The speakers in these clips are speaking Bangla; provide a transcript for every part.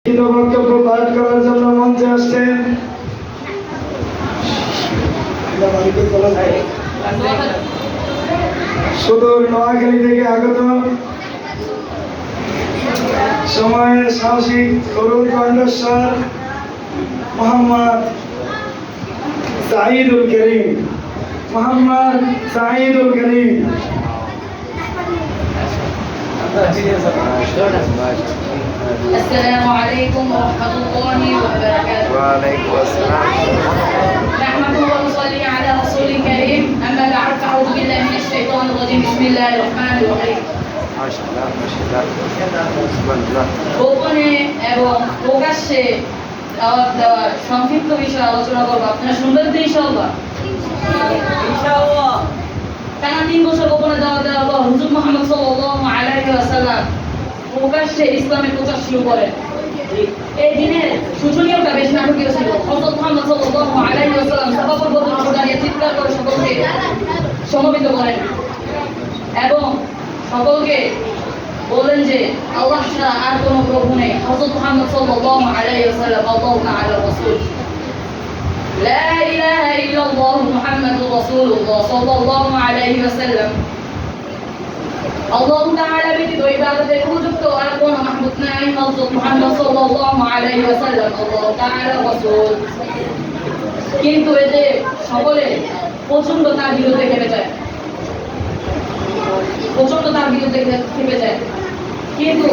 বক্তব্য পাঠ করার জন্য মঞ্চে আসছেন সুদূর নোয়াখালী থেকে আগত সময়ের সাহসিক তরুণ কণ্ঠস্বর মোহাম্মদ সাঈদুল করিম। السلام عليكم ورحمة الله وبركاته. وعليكم السلام. نحمده ونصلي على رسول الكريم. أما بعد فأعوذ بالله من الشيطان الرجيم. بسم الله الرحمن الرحيم. মাশাআল্লাহ মাশাআল্লাহ সুবহানাল্লাহ। গোপনে এবং প্রকাশ্যে দাওয়াত দেওয়ার সংক্ষিপ্ত বিষয় আলোচনা করবো। আপনারা শুনবেন তো ইনশাআল্লাহ? ইনশাআল্লাহ। টানা 3 বছর গোপনে দাওয়াত দেওয়ার পর হুজুর মুহাম্মদ সাল্লাল্লাহু আলাইহি ওয়াসাল্লাম প্রকাশ্যে ইসলামের প্রচার শুরু করেন। এই দিনের সূচনীয়টা বেশ নাটকীয় ছিল। হযরত মুহাম্মদ সাল্লাল্লাহু আলাইহি ওয়াসাল্লাম সাহাবাদের বদলে দাঁড়িয়ে চিৎকার করে সকলকে সমবেত করেন এবং সকলকে বলেন যে আল্লাহ ছাড়া আর কোনো প্রভু নেই। হযরত মুহাম্মদ সাল্লাল্লাহু আলাইহি ওয়াসাল্লাম আল্লাহু তাআলা রাসূল। লা ইলাহা ইল্লাল্লাহ মুহাম্মাদুর রাসূলুল্লাহ সাল্লাল্লাহু আলাইহি ওয়াসাল্লাম। আল্লাহ তাআলা ব্যতীত ইবাদতের উপযুক্ত আর কোনো মাহবুব নাই। হযরত মুহাম্মদ সাল্লাল্লাহু আলাইহি ওয়াসাল্লাম আল্লাহ তাআলা রাসূল। কিন্তু এতে সকলে প্রচন্ড তার বিরুদ্ধে খেপে যায়, কিন্তু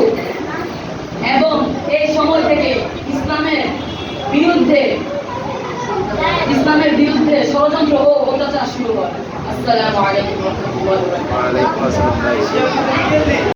এবং এই সময় থেকে ইসলামের বিরুদ্ধে ষড়যন্ত্র ও অত্যাচার শুরু হয়। আসসালামু আলাইকুম ওয়া রাহমাতুল্লাহি ওয়া বারাকাতুহু। ওয়া আলাইকুম আসসালাম।